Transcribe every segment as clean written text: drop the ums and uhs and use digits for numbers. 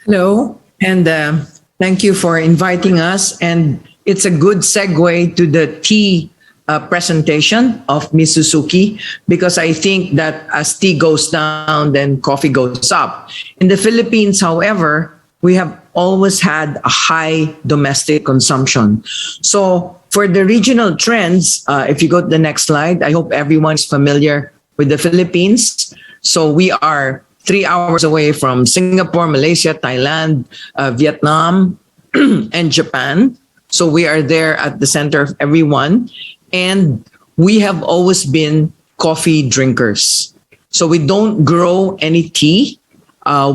Hello, and thank you for inviting us. And it's a good segue to the tea presentation of Miss Suzuki, because I think that as tea goes down, then coffee goes up. In the Philippines, however, we have always had a high domestic consumption. So for the regional trends, if you go to the next slide, I hope everyone is familiar with the Philippines. So we are 3 hours away from Singapore, Malaysia, Thailand, Vietnam, and Japan. So we are there at the center of everyone. And we have always been coffee drinkers. So we don't grow any tea.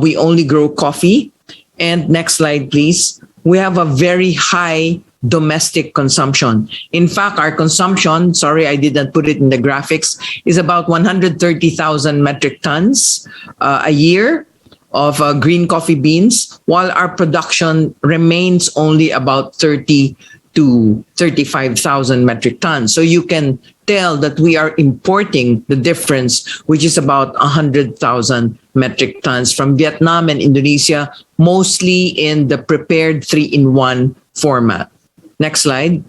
We only grow coffee. And next slide, please. We have a very high domestic consumption. In fact, our consumption, sorry, I didn't put it in the graphics, is about 130,000 metric tons a year of green coffee beans, while our production remains only about 30 to 35,000 metric tons. So you can tell that we are importing the difference, which is about 100,000 metric tons from Vietnam and Indonesia, mostly in the prepared 3-in-1 format. Next slide.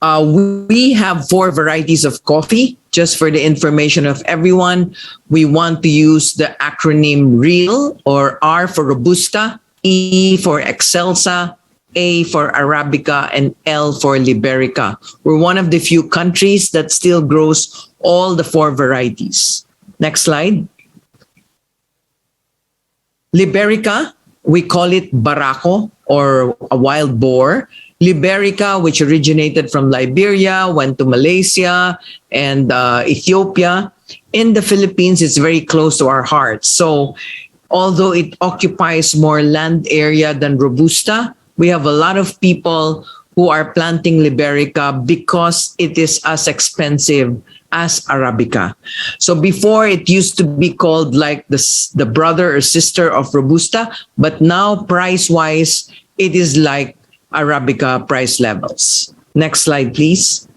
We have 4 varieties of coffee. Just for the information of everyone, we want to use the acronym REAL, or R for Robusta, E for Excelsa, A for Arabica, and L for Liberica. We're one of the few countries that still grows all the 4 varieties. Next slide. Liberica, we call it Barako, or a wild boar. Liberica, which originated from Liberia, went to Malaysia and Ethiopia. In the Philippines, it's very close to our hearts. So although it occupies more land area than Robusta, we have a lot of people who are planting Liberica because it is as expensive as Arabica. So before, it used to be called like the brother or sister of Robusta, but now price-wise, it is like Arabica price levels. Next slide, please.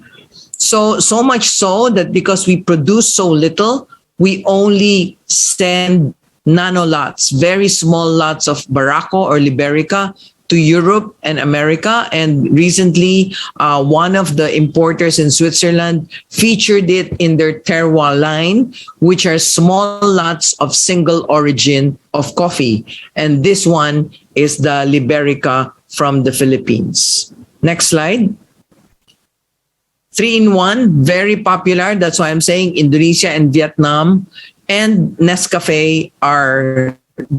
So much so that because we produce so little, we only send nano lots, very small lots of Barako or Liberica to Europe and America. And recently, one of the importers in Switzerland featured it in their terroir line, which are small lots of single origin of coffee. And this one is the Liberica from the Philippines. Next slide. 3-in-1, very popular. That's why I'm saying Indonesia and Vietnam and Nescafe are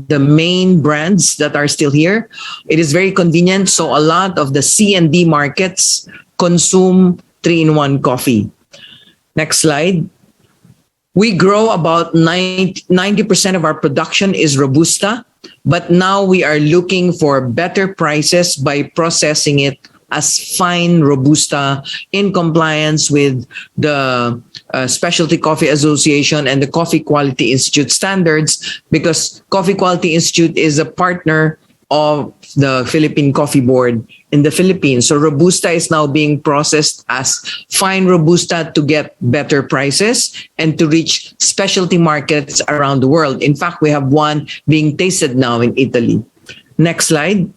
the main brands that are still here. It is very convenient. So a lot of the C and D markets consume 3-in-1 coffee. Next slide. We grow about 90% of our production is Robusta, but now we are looking for better prices by processing it as fine Robusta in compliance with the Specialty Coffee Association and the Coffee Quality Institute standards, because Coffee Quality Institute is a partner of the Philippine Coffee Board in the Philippines. So Robusta is now being processed as fine Robusta to get better prices and to reach specialty markets around the world. In fact, we have one being tasted now in Italy. Next slide.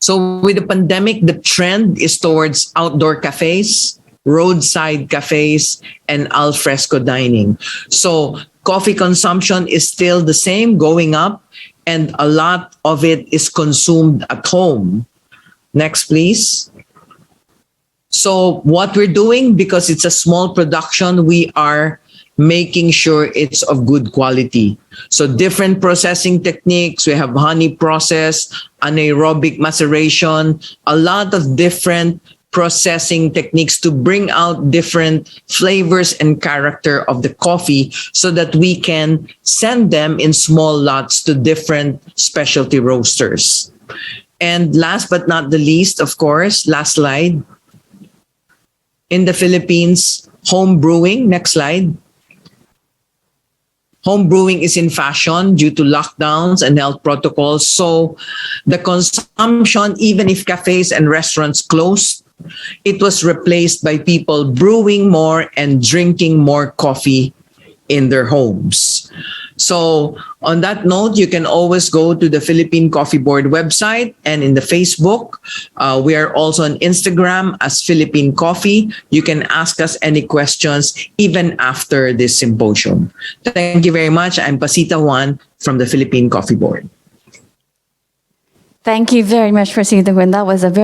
So with the pandemic, the trend is towards outdoor cafes, roadside cafes, and al fresco dining. So coffee consumption is still the same, going up, and a lot of it is consumed at home. Next, please. So what we're doing, because it's a small production, we are making sure it's of good quality. So different processing techniques. We have honey process, anaerobic maceration, a lot of different processing techniques to bring out different flavors and character of the coffee so that we can send them in small lots to different specialty roasters. And last but not the least, of course, last slide. In the Philippines, home brewing. Next slide. Home brewing is in fashion due to lockdowns and health protocols. So the consumption, even if cafes and restaurants closed, it was replaced by people brewing more and drinking more coffee in their homes. So on that note, you can always go to the Philippine Coffee Board website and in the Facebook. We are also on Instagram as Philippine Coffee. You can ask us any questions even after this symposium. Thank you very much. I'm Pacita Juan from the Philippine Coffee Board. Thank you very much, Pacita Juan. That was a very